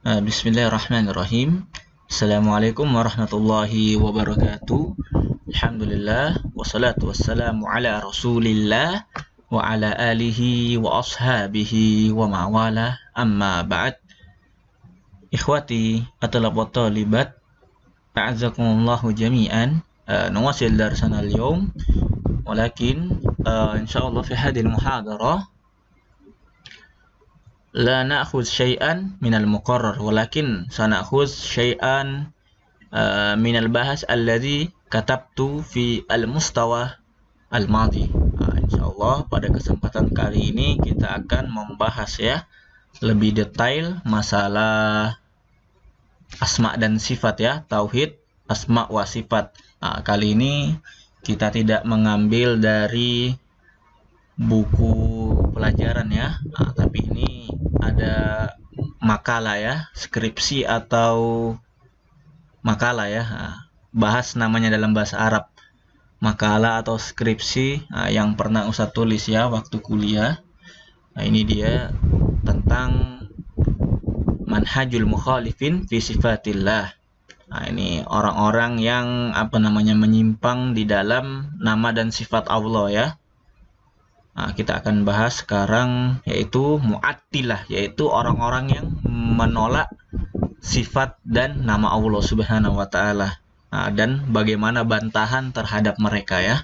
Bismillahirrahmanirrahim. Assalamualaikum warahmatullahi wabarakatuh. Alhamdulillah wassalatu wassalamu ala Rasulillah wa ala alihi wa ashabihi wa ma'wala amma ba'd. Ikhwati at-talab wa talibat, a'azakumullahu jami'an. نواصل درسنا اليوم ولكن إن شاء الله في هذه المحاضرة لا نأخذ شيئا من المقرر ولكن سنأخذ شيئا من البحث الذي كتبت في المستوى الماضي. Insyaallah pada kesempatan kali ini kita akan membahas lebih detail masalah asma dan sifat tauhid asma wa sifat. Kali ini kita tidak mengambil dari buku pelajaran tapi ini ada makalah skripsi atau makalah bahas namanya dalam bahasa Arab, makalah atau skripsi yang pernah Ustaz tulis waktu kuliah. Ini dia tentang manhajul mukhalifin fi sifatillah. Ini orang-orang yang menyimpang di dalam nama dan sifat Allah kita akan bahas sekarang yaitu mu'attilah, yaitu orang-orang yang menolak sifat dan nama Allah Subhanahu wa taala. Dan bagaimana bantahan terhadap mereka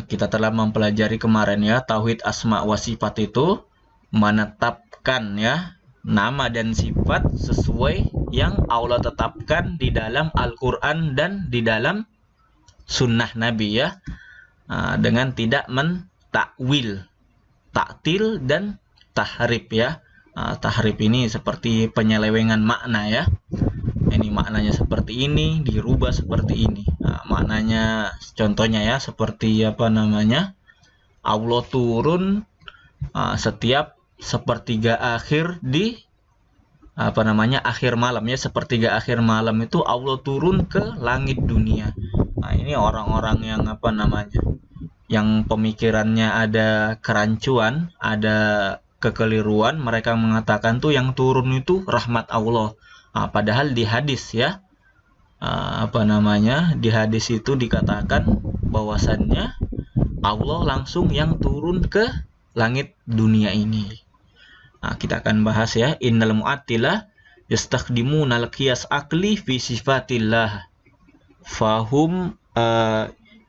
kita telah mempelajari kemarin tauhid asma wa sifat itu menetapkan nama dan sifat sesuai yang Allah tetapkan di dalam Al-Quran dan di dalam sunnah Nabi dengan tidak mentakwil, taktil dan tahrif tahrif ini seperti penyelewengan makna ini maknanya seperti ini dirubah seperti ini. Maknanya contohnya seperti Allah turun setiap sepertiga akhir di akhir malam sepertiga akhir malam itu Allah turun ke langit dunia. Ini orang-orang yang yang pemikirannya ada kerancuan, ada kekeliruan, mereka mengatakan tuh yang turun itu rahmat Allah. Padahal di hadis di hadis itu dikatakan bahwasannya Allah langsung yang turun ke langit dunia ini. Kita akan bahas innal mu'attilah yastakhdimuna al-qiyas aqli fi sifatillah fahum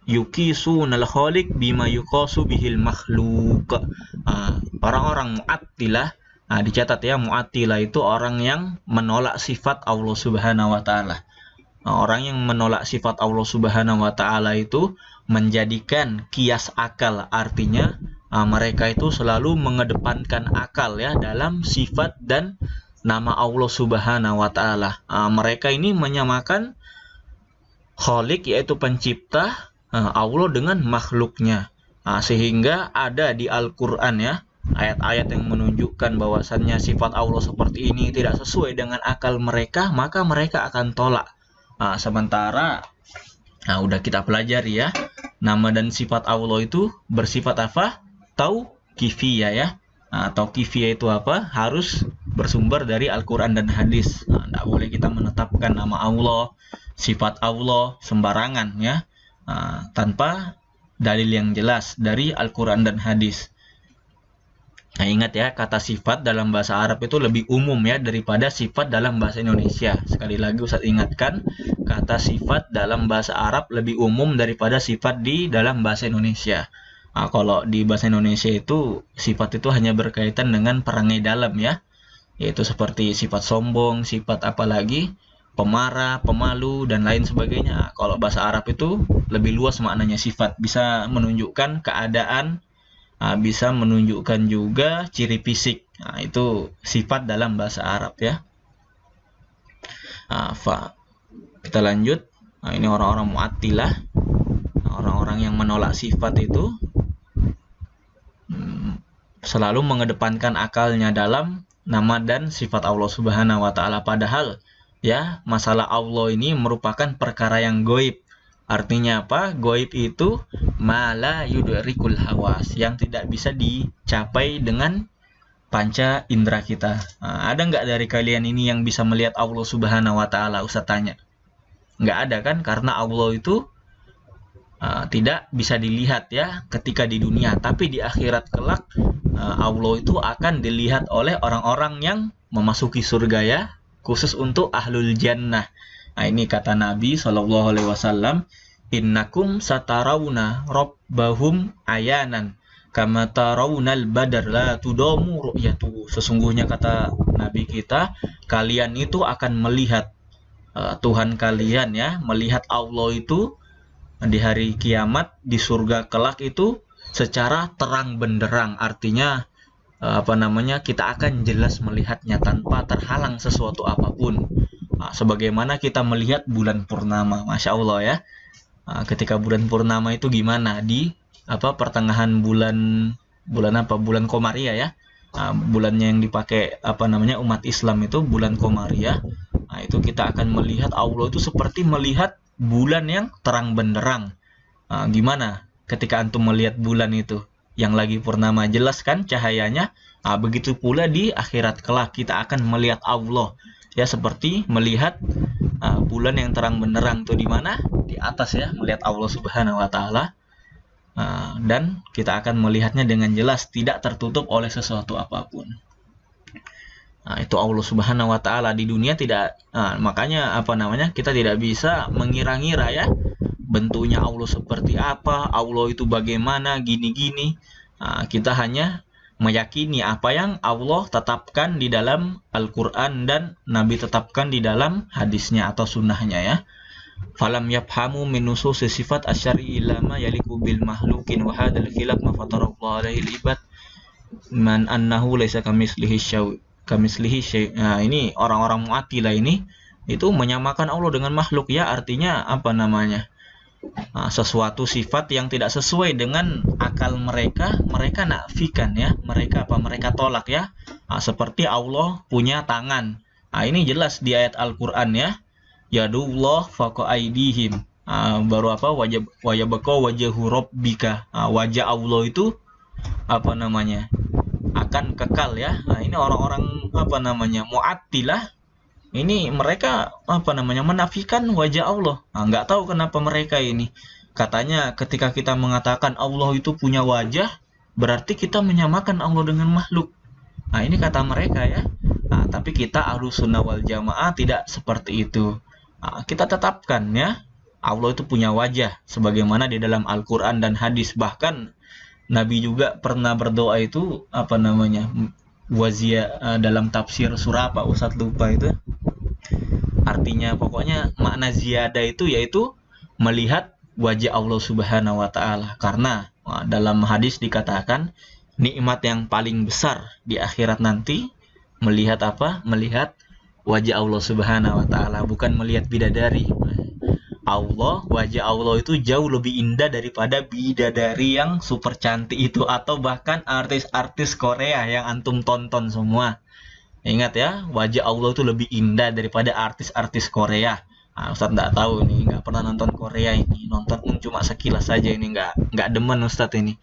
yuqisuna al-khaliq bima yuqasu bihil makhluk. Orang-orang mu'attilah, dicatat mu'attilah itu orang yang menolak sifat Allah Subhanahu wa taala. Orang yang menolak sifat Allah Subhanahu wa taala itu menjadikan kias akal, artinya mereka itu selalu mengedepankan akal dalam sifat dan nama Allah Subhanahu wa taala. Mereka ini menyamakan Khaliq yaitu pencipta Allah dengan makhluknya. Sehingga ada di Al-Qur'an ayat-ayat yang menunjukkan bahwasannya sifat Allah seperti ini tidak sesuai dengan akal mereka, maka mereka akan tolak. Sementara udah kita pelajari nama dan sifat Allah itu bersifat apa? Tauqifiyah Tauqifiyah itu apa? Harus bersumber dari Al-Quran dan hadis. Tidak boleh kita menetapkan nama Allah, sifat Allah sembarangan tanpa dalil yang jelas dari Al-Quran dan hadis. Ingat kata sifat dalam bahasa Arab itu lebih umum daripada sifat dalam bahasa Indonesia. Sekali lagi Ustaz ingatkan, kata sifat dalam bahasa Arab lebih umum daripada sifat di dalam bahasa Indonesia. Kalau di bahasa Indonesia itu sifat itu hanya berkaitan dengan perangai dalam yaitu seperti sifat sombong, sifat apalagi pemarah, pemalu dan lain sebagainya. Kalau bahasa Arab itu lebih luas maknanya, sifat bisa menunjukkan keadaan, bisa menunjukkan juga ciri fisik. Itu sifat dalam bahasa Arab Kita lanjut. Ini orang-orang mu'attilah, orang-orang yang menolak sifat itu selalu mengedepankan akalnya dalam nama dan sifat Allah Subhanahu wa taala, padahal masalah Allah ini merupakan perkara yang gaib. Artinya apa? Gaib itu mala yudrikul hawas, yang tidak bisa dicapai dengan panca indera kita. Ada nggak dari kalian ini yang bisa melihat Allah Subhanahu wa Ta'ala? Ustaz tanya. Nggak ada kan? Karena Allah itu tidak bisa dilihat ya ketika di dunia, tapi di akhirat kelak Allah itu akan dilihat oleh orang-orang yang memasuki surga ya, khusus untuk ahlul jannah. Nah, ini kata Nabi SAW, innakum satarawna rabbahum ayanan kama tarawnal badar la tudamu ru'yatu. Sesungguhnya kata Nabi kita, kalian itu akan melihat Tuhan kalian ya, melihat Allah itu di hari kiamat di surga kelak itu secara terang benderang. Artinya kita akan jelas melihatnya tanpa terhalang sesuatu apapun. Sebagaimana kita melihat bulan purnama, masya Allah ya. Ketika bulan purnama itu gimana di pertengahan bulan Komariah ya. Bulannya yang dipakai umat Islam itu bulan Komariah. Nah, itu kita akan melihat Allah itu seperti melihat bulan yang terang benderang. Gimana ketika antum melihat bulan itu yang lagi purnama, jelas kan cahayanya? Begitu pula di akhirat kelak kita akan melihat Allah ya, seperti melihat bulan yang terang benderang tuh di mana? Di atas ya, melihat Allah Subhanahu wa Ta'ala. Dan kita akan melihatnya dengan jelas, tidak tertutup oleh sesuatu apapun. Itu Allah Subhanahu wa Ta'ala. Di dunia tidak, makanya kita tidak bisa mengira-ngira ya bentuknya Allah seperti apa, Allah itu bagaimana, gini-gini. Kita hanya meyakini apa yang Allah tetapkan di dalam Al-Quran dan Nabi tetapkan di dalam hadisnya atau sunnahnya ya. Falam yafhamu min nususi sifat asyari ilama yaliku bil mahlukin wa hadal khilaf ma fatarallahu alaihi al-ibad man annahu laysa kamislihi syai'. Ini orang-orang Mu'attilah ini itu menyamakan Allah dengan makhluk ya, artinya sesuatu sifat yang tidak sesuai dengan akal mereka nafikan ya, mereka tolak ya. Seperti Allah punya tangan. Ini jelas di ayat Al-Qur'an ya. Yadullah faqa aidihim. Baru wajabaka wajhu rabbika. Wajah Allah itu akan kekal ya. Ini orang-orang Mu'attilah. Ini mereka menafikan wajah Allah. Nggak tahu kenapa mereka ini. Katanya ketika kita mengatakan Allah itu punya wajah, berarti kita menyamakan Allah dengan makhluk. Ini kata mereka ya. Tapi kita Ahlussunnah wal Jamaah tidak seperti itu. Kita tetapkan ya, Allah itu punya wajah sebagaimana di dalam Al-Qur'an dan hadis. Bahkan Nabi juga pernah berdoa itu wazia dalam tafsir surah apa Ustaz lupa itu. Artinya pokoknya makna ziyadah itu yaitu melihat wajah Allah Subhanahu wa Ta'ala. Karena dalam hadis dikatakan nikmat yang paling besar di akhirat nanti melihat melihat wajah Allah Subhanahu wa Ta'ala, bukan melihat bidadari. Wajah Allah itu jauh lebih indah daripada bidadari yang super cantik itu, atau bahkan artis-artis Korea yang antum tonton semua. Ingat ya, wajah Allah itu lebih indah daripada artis-artis Korea. Ustaz nggak tahu nih, nggak pernah nonton Korea ini, nonton pun cuma sekilas saja ini, nggak demen Ustaz ini.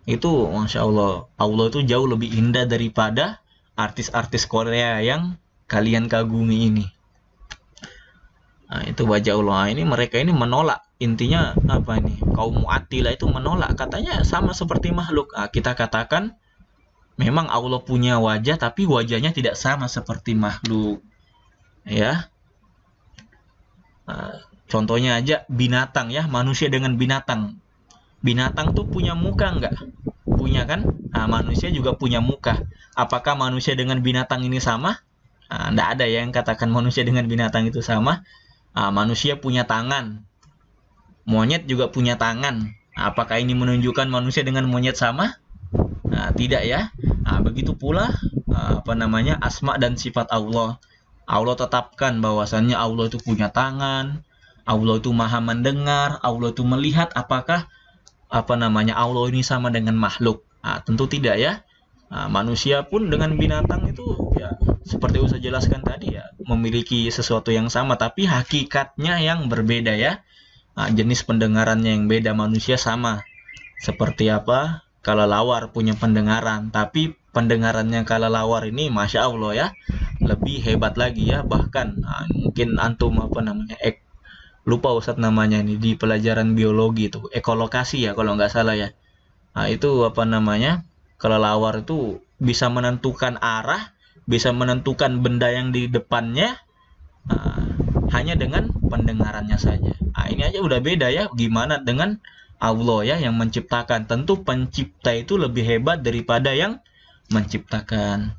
Itu masya Allah, Allah itu jauh lebih indah daripada artis-artis Korea yang kalian kagumi ini. Itu wajah Allah. Ini mereka ini menolak. Intinya kaum Mu'attilah itu menolak, katanya sama seperti makhluk. Kita katakan memang Allah punya wajah, tapi wajahnya tidak sama seperti makhluk ya. Contohnya aja binatang ya, manusia dengan binatang. Binatang tuh punya muka enggak? Punya kan? Manusia juga punya muka. Apakah manusia dengan binatang ini sama? Enggak ada yang katakan manusia dengan binatang itu sama. Manusia punya tangan, monyet juga punya tangan. Apakah ini menunjukkan manusia dengan monyet sama? Tidak ya. Begitu pula asma dan sifat Allah. Allah tetapkan bahwasannya Allah itu punya tangan, Allah itu maha mendengar, Allah itu melihat. Apakah Allah ini sama dengan makhluk? Tentu tidak ya. Manusia pun dengan binatang itu ya seperti Ustaz jelaskan tadi ya, memiliki sesuatu yang sama tapi hakikatnya yang berbeda ya. Jenis pendengarannya yang beda. Manusia sama seperti kelelawar punya pendengaran, tapi pendengarannya kelelawar ini Masya Allah ya, lebih hebat lagi ya. Bahkan mungkin antum lupa Ustadz namanya ini di pelajaran biologi itu, ekolokasi ya kalau nggak salah ya. Nah itu kelelawar itu bisa menentukan arah, bisa menentukan benda yang di depannya, hanya dengan pendengarannya saja. Nah ini aja udah beda ya, gimana dengan Allah ya yang menciptakan. Tentu pencipta itu lebih hebat daripada yang menciptakan.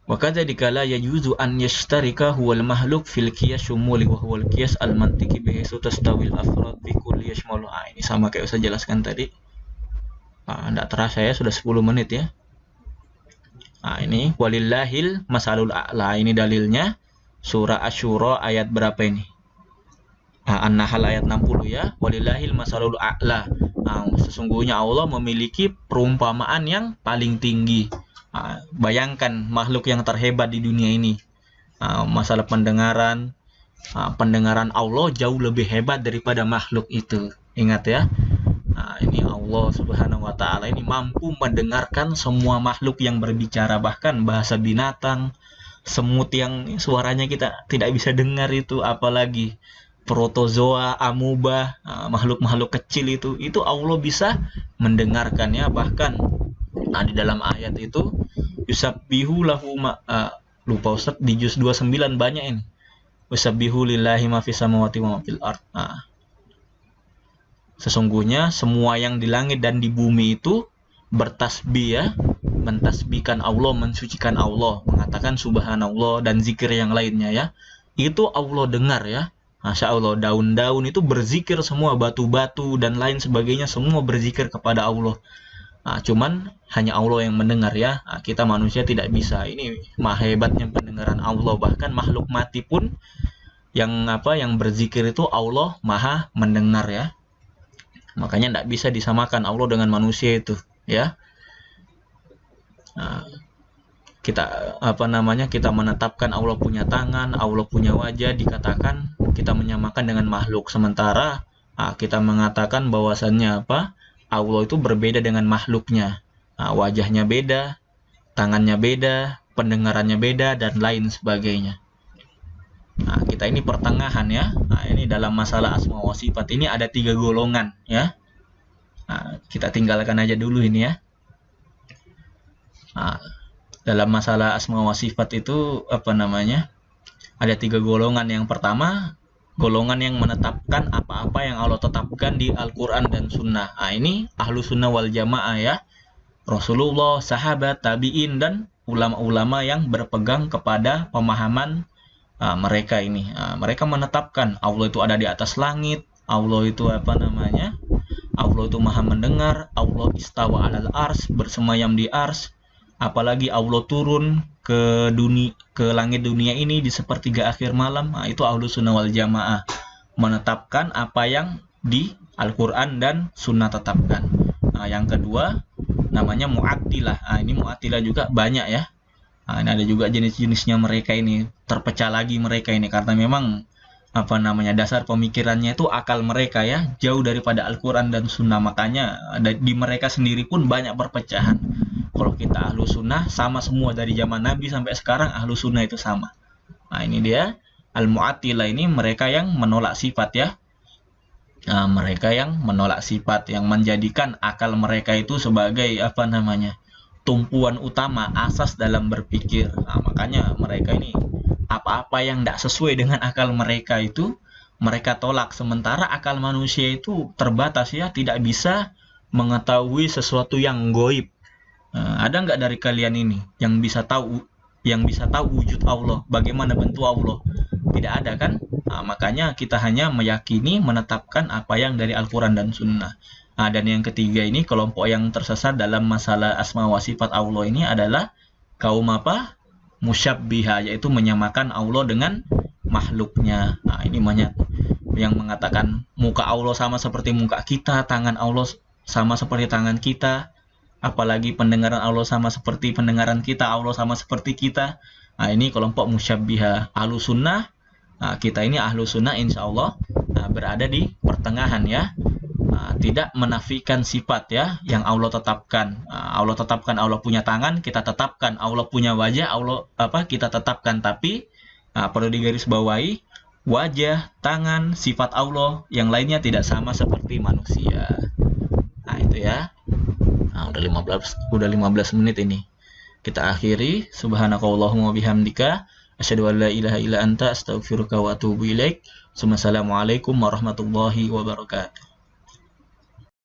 Wa kadzalika la yajuzu an yashtarika huwal mahluk fil qiyas syumuli wa huwal qiyas al mantiqi bihaitsu tastawil afrad bi kulli yashmalu. Ini sama kayak saya jelaskan tadi. Enggak terasa ya sudah 10 menit ya. Ini walillahil masalul a'la, ini dalilnya surah Asy-Syura ayat berapa ini? An-Nahl ayat 60 ya. Walillahil masalul a'la. Sesungguhnya Allah memiliki perumpamaan yang paling tinggi. Bayangkan makhluk yang terhebat di dunia ini. Masalah pendengaran, pendengaran Allah jauh lebih hebat daripada makhluk itu. Ingat ya. Ini Allah Subhanahu wa taala ini mampu mendengarkan semua makhluk yang berbicara, bahkan bahasa binatang, semut yang suaranya kita tidak bisa dengar itu, apalagi protozoa, amuba, makhluk-makhluk kecil itu Allah bisa mendengarkannya. Bahkan di dalam ayat itu yusabbihu lahu lupa Ustaz, di juz 29 banyak ini. Yusabbihu lillahi ma fis samawati wa ma fil ard. Sesungguhnya semua yang di langit dan di bumi itu bertasbih ya, mentasbihkan Allah, mensucikan Allah, mengatakan subhanallah dan zikir yang lainnya ya. Itu Allah dengar ya. Masya Allah, daun-daun itu berzikir semua, batu-batu dan lain sebagainya semua berzikir kepada Allah. Cuman hanya Allah yang mendengar ya. Kita manusia tidak bisa. Ini maha hebatnya pendengaran Allah. Bahkan makhluk mati pun yang berzikir itu Allah maha mendengar ya. Makanya tidak bisa disamakan Allah dengan manusia itu ya. Kita menetapkan Allah punya tangan, Allah punya wajah, dikatakan kita menyamakan dengan makhluk. Sementara kita mengatakan bahwasannya Allah itu berbeda dengan makhluknya. Wajahnya beda, tangannya beda, pendengarannya beda, dan lain sebagainya. Kita ini pertengahan ya. Ini dalam masalah asma wa sifat ini ada 3 golongan ya. Kita tinggalkan aja dulu ini ya. Dalam masalah asma wa sifat itu ada 3 golongan. Yang pertama, golongan yang menetapkan apa-apa yang Allah tetapkan di Al-Quran dan Sunnah. Ini ahlu sunnah wal jamaah ya. Rasulullah, sahabat, tabi'in, dan ulama-ulama yang berpegang kepada pemahaman mereka ini. Mereka menetapkan Allah itu ada di atas langit, Allah itu Allah itu maha mendengar, Allah istawa alal ars, bersemayam di ars. Apalagi Allah turun ke langit dunia ini di sepertiga akhir malam. Itu ahlu sunnah wal jamaah, menetapkan apa yang di Al-Quran dan Sunnah tetapkan. Yang kedua namanya Mu'attilah. Ini Mu'attilah juga banyak ya. Ini ada juga jenis-jenisnya mereka ini, terpecah lagi mereka ini karena memang dasar pemikirannya itu akal mereka ya jauh daripada Al-Quran dan Sunnah. Makanya di mereka sendiri pun banyak perpecahan. Kalau kita ahlu sunnah sama semua dari zaman Nabi sampai sekarang, ahlu sunnah itu sama. Ini dia Al-Mu'attilah, ini mereka yang menolak sifat ya. Mereka yang menolak sifat, yang menjadikan akal mereka itu sebagai tumpuan utama, asas dalam berpikir. Makanya mereka ini apa-apa yang tidak sesuai dengan akal mereka itu mereka tolak. Sementara akal manusia itu terbatas ya, tidak bisa mengetahui sesuatu yang goib. Ada nggak dari kalian ini yang bisa tahu wujud Allah, bagaimana bentuk Allah? Tidak ada kan? Makanya kita hanya meyakini, menetapkan apa yang dari Al-Quran dan Sunnah. Dan yang ketiga ini, kelompok yang tersesat dalam masalah asma wa sifat Allah ini adalah kaum musyabbihah, yaitu menyamakan Allah dengan makhluknya. Ini banyak yang mengatakan muka Allah sama seperti muka kita, tangan Allah sama seperti tangan kita, apalagi pendengaran Allah sama seperti pendengaran kita, Allah sama seperti kita. Ini kelompok musyabbihah. Ahlu sunnah, kita ini ahlu sunnah insya Allah berada di pertengahan ya. tidak menafikan sifat ya yang Allah tetapkan. Allah tetapkan Allah punya tangan, kita tetapkan Allah punya wajah, kita tetapkan, tapi perlu digarisbawahi wajah, tangan, sifat Allah yang lainnya tidak sama seperti manusia. Nah, itu ya. Udah 15 menit ini. Kita akhiri. Subhanakallahumma bihamdika asyhadu an la ilaha illa anta astaghfiruka wa atubu ilaik. Wassalamualaikum warahmatullahi wabarakatuh.